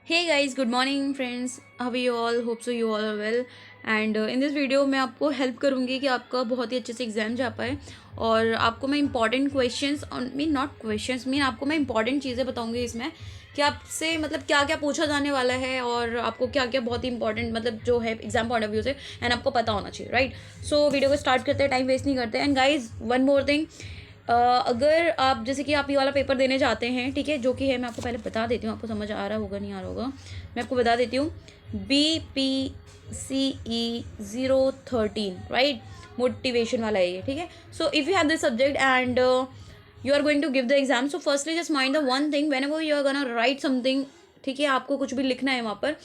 Hey guys, good morning friends. How are you all? Hope so you all are well. And in this video मैं आपको help करूँगी कि आपका बहुत ही अच्छे से एग्ज़ाम जा पाए और आपको मैं important questions mean not questions mean आपको मैं इंपॉर्टेंट चीज़ें बताऊँगी इसमें कि आपसे मतलब क्या क्या पूछा जाने वाला है और आपको क्या क्या बहुत ही इंपॉर्टेंट मतलब जो है एग्जाम पॉइंट ऑफ व्यू से एंड आपको पता होना चाहिए राइट. सो वीडियो को स्टार्ट करते हैं, टाइम वेस्ट नहीं करते. And guys one more thing, अगर आप जैसे कि आप ये वाला पेपर देने जाते हैं, ठीक है, जो कि है मैं आपको पहले बता देती हूँ, आपको समझ आ रहा होगा नहीं आ रहा होगा, मैं आपको बता देती हूँ. BPCE 013 राइट, मोटिवेशन वाला है ये, ठीक है. So if you have this subject and you are going to give the exam, so firstly just mind the one thing whenever you are gonna write something, ठीक है, आपको कुछ भी लिखना है वहाँ पर.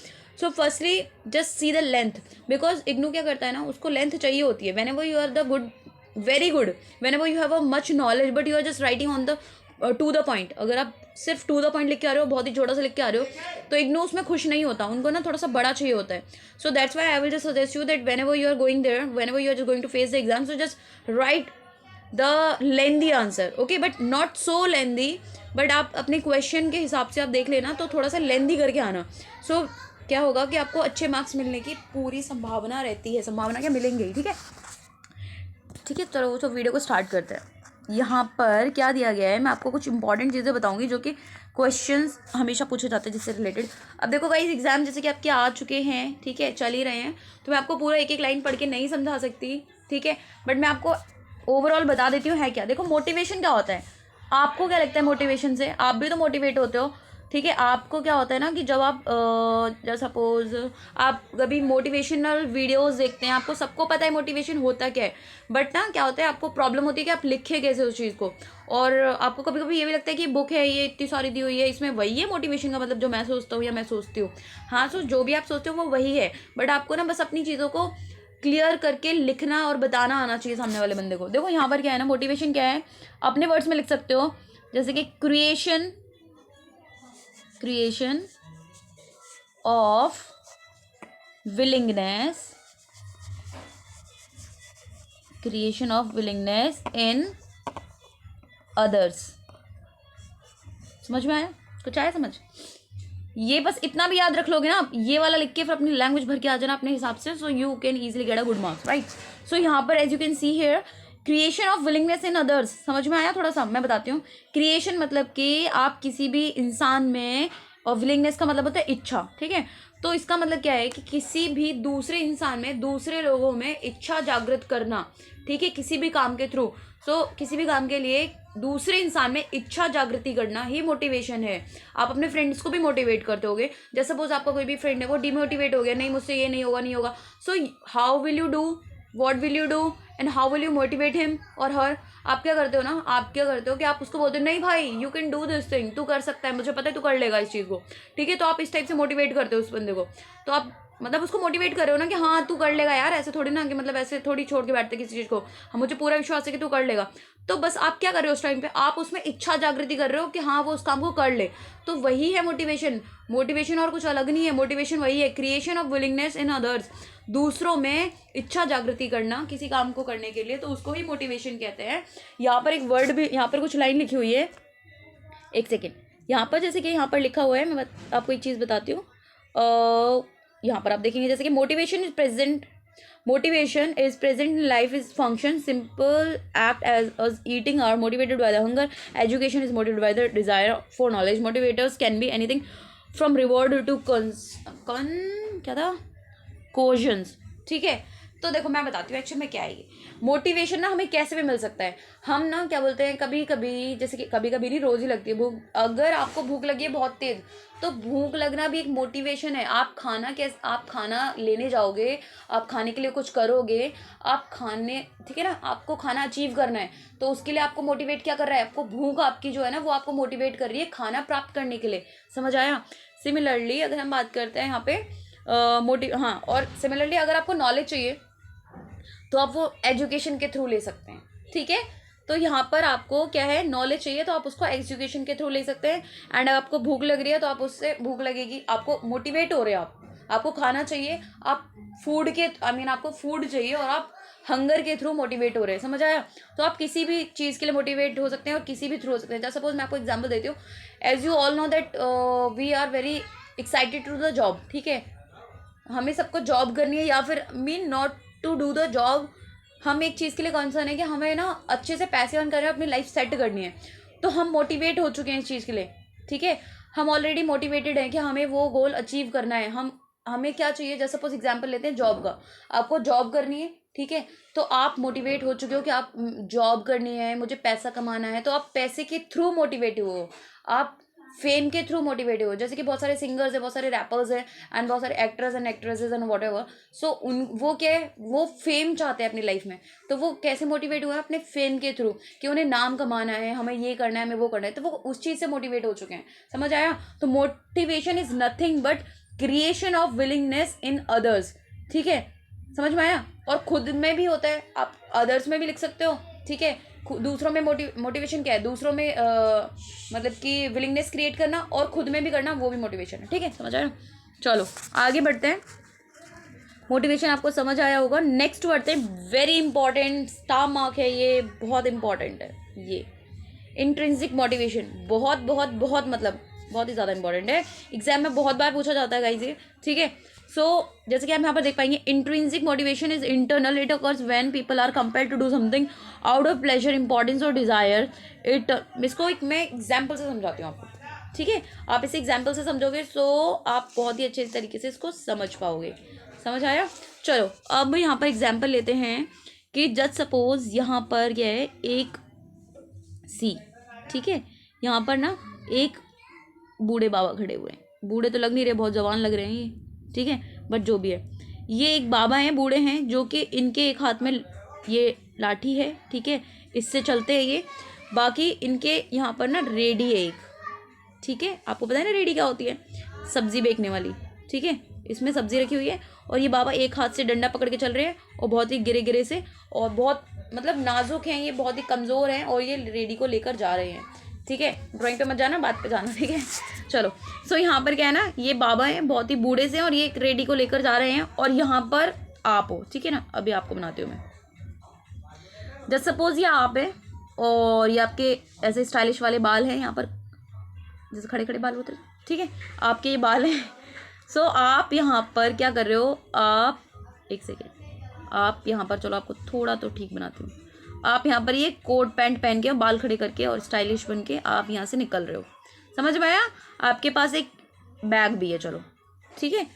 So firstly just see the length, because IGNOU क्या करता है ना, उसको लेंथ चाहिए होती है whenever you are the good very good, whenever you have a much knowledge but you are just writing on the to the point. अगर आप सिर्फ टू द पॉइंट लिख के आ रहे हो, बहुत ही छोटा सा लिख के आ रहे हो, तो इग्नू उसमें खुश नहीं होता, उनको ना थोड़ा सा बड़ा चाहिए होता है. So that's why I will just suggest you that whenever you are going there, whenever you are just going to face the exam, so just write the lengthy answer, okay, but not so lengthy. But आप अपने question के हिसाब से आप देख लेना, तो थोड़ा सा लेंदी करके आना. सो क्या होगा कि आपको अच्छे मार्क्स मिलने की पूरी संभावना रहती है, संभावना क्या मिलेंगे, ठीक है. ठीक है, चलो तो वीडियो को स्टार्ट करते हैं. यहाँ पर क्या दिया गया है, मैं आपको कुछ इंपॉर्टेंट चीज़ें बताऊंगी जो कि क्वेश्चंस हमेशा पूछे जाते हैं जिससे रिलेटेड. अब देखो गाइस, एग्जाम जैसे कि आपके आ चुके हैं, ठीक है, चल ही रहे हैं, तो मैं आपको पूरा एक एक लाइन पढ़ के नहीं समझा सकती, ठीक है, बट मैं आपको ओवरऑल बता देती हूँ है क्या. देखो, मोटिवेशन क्या होता है, आपको क्या लगता है मोटिवेशन से, आप भी तो मोटिवेट होते हो, ठीक है. आपको क्या होता है ना कि जब आप जब सपोज आप कभी मोटिवेशनल वीडियोस देखते हैं, आपको सबको पता है मोटिवेशन होता क्या है, बट ना क्या होता है, आपको प्रॉब्लम होती है कि आप लिखे कैसे उस चीज़ को. और आपको कभी कभी ये भी लगता है कि बुक है ये इतनी सारी दी हुई है, इसमें वही है मोटिवेशन का मतलब जो मैं सोचता हूँ या मैं सोचती हूँ. हाँ, सो जो भी आप सोचते हो वो वही है, बट आपको ना बस अपनी चीज़ों को क्लियर करके लिखना और बताना आना चाहिए सामने वाले बंदे को. देखो यहाँ पर क्या है ना, मोटिवेशन क्या है, अपने वर्ड्स में लिख सकते हो, जैसे कि creation of willingness, creation of willingness in others. समझ में आया, कुछ आया समझ. ये बस इतना भी याद रख लोगे ना आप, ये वाला लिख के फिर अपनी लैंग्वेज भर के आ जाना अपने हिसाब से, so you can easily get a good marks right. So यहाँ पर as you can see here, creation of willingness in others, समझ में आया थोड़ा सा, मैं बताती हूँ. क्रिएशन मतलब कि आप किसी भी इंसान में, और विलिंगनेस का मतलब होता है इच्छा, ठीक है. तो इसका मतलब क्या है कि किसी भी दूसरे इंसान में, दूसरे लोगों में इच्छा जागृत करना, ठीक है, किसी भी काम के थ्रू. सो किसी भी काम के लिए दूसरे इंसान में इच्छा जागृति करना ही मोटिवेशन है. आप अपने फ्रेंड्स को भी मोटिवेट करते होगे, जैसे सपोज आपका कोई भी फ्रेंड है वो डिमोटिवेट हो गया, नहीं मुझसे ये नहीं होगा नहीं होगा, so how will you do, what will you do and how will you motivate him और हर. आप क्या करते हो ना, आप क्या करते हो कि आप उसको बोलते हो नहीं भाई you can do this thing, तू कर सकता है, मुझे पता है तू कर लेगा इस चीज़ को, ठीक है. तो आप इस टाइप से मोटिवेट करते हो उस बंदे को, तो आप मतलब उसको मोटिवेट कर रहे हो ना कि हाँ तू कर लेगा यार, ऐसे थोड़ी ना कि मतलब ऐसे थोड़ी छोड़ के बैठते किसी चीज़ को, हाँ मुझे पूरा विश्वास है कि तू कर लेगा. तो बस आप क्या कर रहे हो उस टाइम पे, आप उसमें इच्छा जागृति कर रहे हो कि हाँ वो उस काम को कर ले. तो वही है मोटिवेशन. मोटिवेशन और कुछ अलग नहीं है, मोटिवेशन वही है, creation of willingness in others, दूसरों में इच्छा जागृति करना किसी काम को करने के लिए, तो उसको ही मोटिवेशन कहते हैं. यहाँ पर एक वर्ड भी, यहाँ पर कुछ लाइन लिखी हुई है, एक सेकेंड. यहाँ पर जैसे कि यहाँ पर लिखा हुआ है, मैं आपको एक चीज़ बताती हूँ. यहाँ पर आप देखेंगे जैसे कि motivation is present in life is function simple act as eating are motivated by the hunger. Education is motivated by the desire for knowledge. Motivators can be anything from reward to क्या था, कोजन्स, ठीक है. तो देखो मैं बताती हूँ actually में क्या है ये मोटिवेशन ना, हमें कैसे भी मिल सकता है. हम ना क्या बोलते हैं, कभी कभी जैसे कि कभी कभी नहीं, रोज ही लगती है भूख. अगर आपको भूख लगी है बहुत तेज, तो भूख लगना भी एक मोटिवेशन है. आप खाना कैसे, आप खाना लेने जाओगे, आप खाने के लिए कुछ करोगे, आप खाने, ठीक है ना, आपको खाना अचीव करना है, तो उसके लिए आपको मोटिवेट क्या कर रहा है, आपको भूख आपकी जो है ना वो आपको मोटिवेट कर रही है खाना प्राप्त करने के लिए. समझ आया. सिमिलरली अगर हम बात करते हैं यहाँ पे हाँ, और सिमिलरली अगर आपको नॉलेज चाहिए तो आप वो एजुकेशन के थ्रू ले सकते हैं, ठीक है. तो यहाँ पर आपको क्या है, नॉलेज चाहिए तो आप उसको एजुकेशन के थ्रू ले सकते हैं. एंड आपको भूख लग रही है तो आप उससे भूख लगेगी, आपको मोटिवेट हो रहे हो, आपको खाना चाहिए, आप फूड के आपको फूड चाहिए और आप हंगर के थ्रू मोटिवेट हो रहे हैं. समझ आया. तो आप किसी भी चीज़ के लिए मोटिवेट हो सकते हैं और किसी भी थ्रू हो सकते हैं. जैसे सपोज मैं आपको एग्जाम्पल देती हूँ. As you all know that we are very excited to the job, ठीक है, हमें सबको जॉब करनी है, या फिर mean not to do the job, हम एक चीज़ के लिए कंसर्न है कि हमें ना अच्छे से पैसे अर्न करना है, अपनी लाइफ सेट करनी है, तो हम मोटिवेट हो चुके हैं इस चीज़ के लिए, ठीक है, हम ऑलरेडी मोटिवेटेड हैं कि हमें वो गोल अचीव करना है। हमें क्या चाहिए, जैसे सपोज एग्जांपल लेते हैं जॉब का, आपको जॉब करनी है, ठीक है, तो आप मोटिवेट हो चुके हो कि आप जॉब करनी है, मुझे पैसा कमाना है, तो आप पैसे के थ्रू मोटिवेट हो, आप फेम के थ्रू मोटिवेटेड हो, जैसे कि बहुत सारे सिंगर्स हैं, बहुत सारे रैपर्स हैं, एंड बहुत सारे actors and actresses and whatever, so उन वो क्या है, वो फेम चाहते हैं अपनी लाइफ में, तो वो कैसे मोटिवेट हुए, अपने फेम के थ्रू, कि उन्हें नाम कमाना है, हमें ये करना है, हमें वो करना है, तो वो उस चीज़ से मोटिवेट हो चुके हैं। समझ आया? तो motivation is nothing but creation of willingness in others, ठीक है, समझ में आया? और खुद में भी होता है, आप अदर्स में भी लिख सकते हो, ठीक है, दूसरों में मोटिवेशन क्या है, दूसरों में मतलब कि विलिंगनेस क्रिएट करना, और खुद में भी करना, वो भी मोटिवेशन है, ठीक है, समझ आया? चलो आगे बढ़ते हैं, मोटिवेशन आपको समझ आया होगा। नेक्स्ट बढ़ते हैं, वेरी इंपॉर्टेंट स्टार मार्क है ये, बहुत इंपॉर्टेंट है ये, इंट्रिंसिक मोटिवेशन, बहुत बहुत बहुत मतलब बहुत ही ज़्यादा इंपॉर्टेंट है, एग्जाम में बहुत बार पूछा जाता है गाइस ये, ठीक है। सो जैसे कि हम यहाँ पर देख पाएंगे, intrinsic motivation is internal, it occurs when people are compelled to do something out of pleasure, importance और डिजायर। इसको एक मैं एग्जाम्पल से समझाती हूँ आपको, ठीक है, आप इसे एग्जाम्पल से समझोगे तो आप बहुत ही अच्छे तरीके से इसको समझ पाओगे। समझ आया? चलो अब यहाँ पर एग्जाम्पल लेते हैं कि जस्ट सपोज यहाँ पर क्या है, एक सी, ठीक है, यहाँ पर ना एक बूढ़े बाबा खड़े हुए हैं, बूढ़े तो लग नहीं रहे, बहुत जवान लग रहे हैं ये, ठीक है, बट जो भी है, ये एक बाबा हैं, बूढ़े हैं, जो कि इनके एक हाथ में ये लाठी है, ठीक है, इससे चलते हैं ये, बाकी इनके यहाँ पर ना रेडी है एक, ठीक है, आपको पता है ना रेडी क्या होती है, सब्जी बेचने वाली, ठीक है, इसमें सब्जी रखी हुई है, और ये बाबा एक हाथ से डंडा पकड़ के चल रहे हैं, और बहुत ही गिरे गिरे से, और बहुत मतलब नाजुक हैं ये, बहुत ही कमज़ोर हैं, और ये रेडी को लेकर जा रहे हैं, ठीक है, ड्राइंग पे मत जाना, बात पे जाना, ठीक है। चलो सो यहाँ पर क्या है ना, ये बाबा हैं, बहुत ही बूढ़े से, और ये एक रेडी को लेकर जा रहे हैं, और यहाँ पर आप हो, ठीक है ना, अभी आपको बनाती हूँ मैं, जस्ट सपोज ये आप है, और ये आपके ऐसे स्टाइलिश वाले बाल हैं, यहाँ पर जैसे खड़े खड़े बाल होते हैं, ठीक है, आपके ये बाल हैं। सो आप यहाँ पर क्या कर रहे हो, आप एक सेकेंड, आप यहाँ पर, चलो आपको थोड़ा तो ठीक बनाती हूँ, आप यहाँ पर ये कोट पैंट पहन के, बाल खड़े करके और स्टाइलिश बन के आप यहाँ से निकल रहे हो, समझ में आया? आपके पास एक बैग भी है, चलो ठीक है,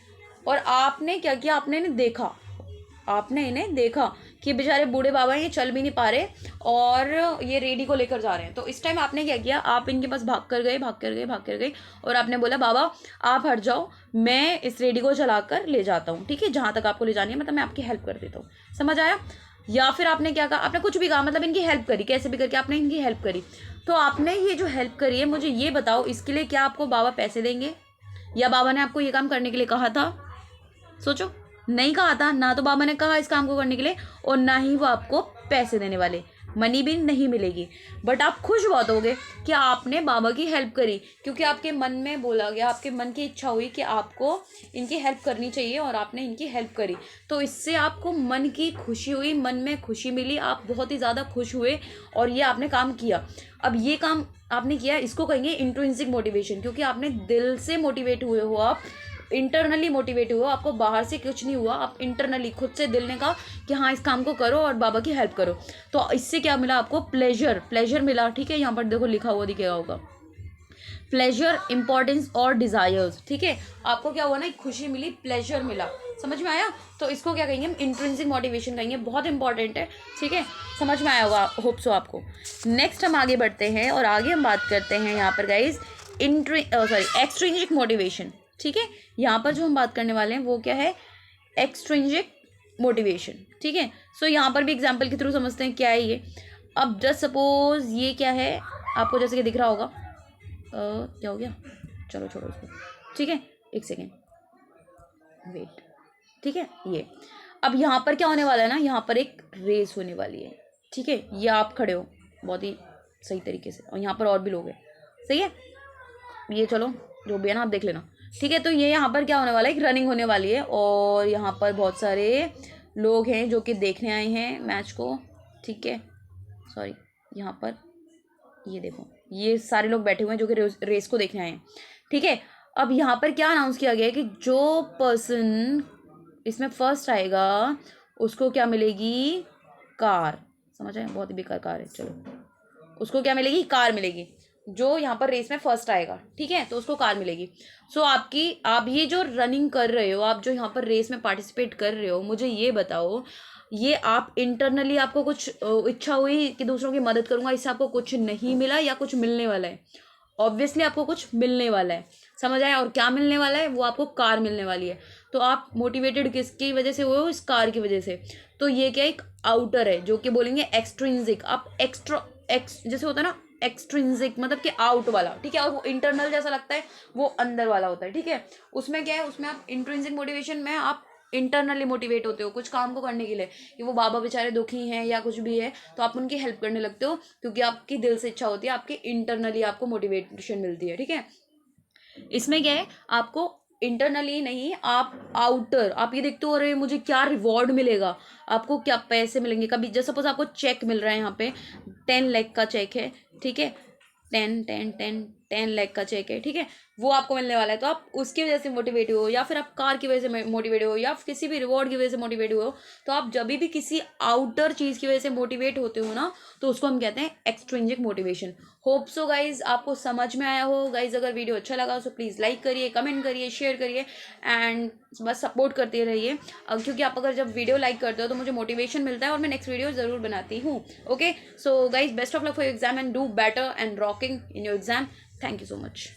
और आपने क्या किया, आपने इन्हें देखा कि बेचारे बूढ़े बाबा ये चल भी नहीं पा रहे, और ये रेडी को लेकर जा रहे हैं, तो इस टाइम आपने क्या किया, आप इनके पास भाग कर गए, और आपने बोला बाबा आप हट जाओ, मैं इस रेडी को चलाकर ले जाता हूँ, ठीक है, जहाँ तक आपको ले जानी है, मतलब मैं आपकी हेल्प कर देता हूँ। समझ आया? या फिर आपने क्या कहा, आपने कुछ भी कहा, मतलब इनकी हेल्प करी, कैसे भी करके आपने इनकी हेल्प करी। तो आपने ये जो हेल्प करी है, मुझे ये बताओ, इसके लिए क्या आपको बाबा पैसे देंगे, या बाबा ने आपको ये काम करने के लिए कहा था? सोचो, नहीं कहा था ना, तो बाबा ने कहा इस काम को करने के लिए, और ना ही वो आपको पैसे देने वाले, मनी भी नहीं मिलेगी, बट आप खुश बहुत होगे कि आपने बाबा की हेल्प करी, क्योंकि आपके मन में बोला गया, आपके मन की इच्छा हुई कि आपको इनकी हेल्प करनी चाहिए, और आपने इनकी हेल्प करी, तो इससे आपको मन की खुशी हुई, मन में खुशी मिली, आप बहुत ही ज़्यादा खुश हुए, और ये आपने काम किया। अब ये काम आपने किया, इसको कहेंगे इंट्रिंसिक मोटिवेशन, क्योंकि आपने दिल से मोटिवेट हुए हो, आप इंटरनली मोटिवेट हुआ, आपको बाहर से कुछ नहीं हुआ, आप इंटरनली खुद से दिल ने कहा कि हाँ इस काम को करो और बाबा की हेल्प करो, तो इससे क्या मिला आपको, प्लेजर मिला, ठीक है, यहाँ पर देखो लिखा हुआ दिखेगा होगा, प्लेजर, इंपॉर्टेंस और डिजायर्स, ठीक है, आपको क्या हुआ ना, खुशी मिली, प्लेजर मिला। समझ में आया? तो इसको क्या कहेंगे हम, इंट्रिंसिक मोटिवेशन कहेंगे, बहुत इंपॉर्टेंट है, ठीक है, समझ में आया होगा, होप सो आपको। नेक्स्ट हम आगे बढ़ते हैं, और आगे हम बात करते हैं यहाँ पर गाइज एक्सट्रिंसिक मोटिवेशन, ठीक है, यहाँ पर जो हम बात करने वाले हैं वो क्या है, एक्सट्रिंसिक मोटिवेशन, ठीक है। सो यहाँ पर भी एग्जांपल के थ्रू समझते हैं क्या है ये। अब जस्ट सपोज ये क्या है, आपको जैसे कि दिख रहा होगा, क्या हो गया, चलो छोड़ो उसको, ठीक है, एक सेकेंड वेट, ठीक है, ये अब यहाँ पर क्या होने वाला है ना, यहाँ पर एक रेस होने वाली है, ठीक है, ये आप खड़े हो बहुत ही सही तरीके से, और यहाँ पर और भी लोग हैं, सही है, ये चलो जो भी है ना आप देख लेना, ठीक है। तो ये यहाँ पर क्या होने वाला है, एक रनिंग होने वाली है, और यहाँ पर बहुत सारे लोग हैं जो कि देखने आए हैं मैच को, ठीक है, सॉरी, यहाँ पर ये देखो, ये सारे लोग बैठे हुए हैं जो कि रेस को देखने आए हैं, ठीक है। अब यहाँ पर क्या अनाउंस किया गया है कि जो पर्सन इसमें फर्स्ट आएगा उसको क्या मिलेगी, कार। समझ आए, बहुत ही बेकार कार है, चलो उसको क्या मिलेगी, कार मिलेगी। जो यहाँ पर रेस में फर्स्ट आएगा, ठीक है, तो उसको कार मिलेगी। सो आप ये जो रनिंग कर रहे हो, आप जो यहाँ पर रेस में पार्टिसिपेट कर रहे हो, मुझे ये बताओ, ये आप इंटरनली आपको कुछ इच्छा हुई कि दूसरों की मदद करूंगा, इससे आपको कुछ नहीं मिला या कुछ मिलने वाला है? ऑब्वियसली आपको कुछ मिलने वाला है, समझ आया। और क्या मिलने वाला है, वो आपको कार मिलने वाली है। तो आप मोटिवेटेड किसकी वजह से हुए हो, इस कार की वजह से। तो ये क्या, एक आउटर है, जो कि बोलेंगे एक्सट्रिंसिक। आप जैसे होता है ना एक्सट्रिंसिक, मतलब कि आउट वाला, ठीक है। और वो इंटरनल जैसा लगता है, वो अंदर वाला होता है, ठीक है। उसमें क्या है, उसमें आप इंट्रिंसिक मोटिवेशन में आप इंटरनली मोटिवेट होते हो कुछ काम को करने के लिए, कि वो बाबा बेचारे दुखी हैं या कुछ भी है, तो आप उनकी हेल्प करने लगते हो, क्योंकि आपकी दिल से इच्छा होती है, आपके इंटरनली आपको मोटिवेशन मिलती है, ठीक है। इसमें क्या है, आपको इंटरनली नहीं, आप आउटर, आप ये देखते हो अरे मुझे क्या रिवॉर्ड मिलेगा, आपको क्या पैसे मिलेंगे। कभी जैसे सपोज आपको चेक मिल रहा है, यहाँ पे 10 लाख का चेक है, ठीक है, 10 लाख का चेक है, ठीक है, वो आपको मिलने वाला है। तो आप उसकी वजह से मोटिवेट हो, या फिर आप कार की वजह से मोटिवेट हो, या किसी भी रिवॉर्ड की वजह से मोटिवेट हो। तो आप जब भी किसी आउटर चीज़ की वजह से मोटिवेट होते हो ना, तो उसको हम कहते हैं extrinsic motivation. Hope so guys आपको समझ में आया हो। गाइज अगर वीडियो अच्छा लगा तो प्लीज़ लाइक करिए, कमेंट करिए, शेयर करिए, एंड बस सपोर्ट करते रहिए, क्योंकि आप अगर जब वीडियो लाइक करते हो तो मुझे मोटिवेशन मिलता है और मैं नेक्स्ट वीडियो ज़रूर बनाती हूँ। Okay, so guys best of luck for your exam and do better and rocking in your exam. Thank you so much.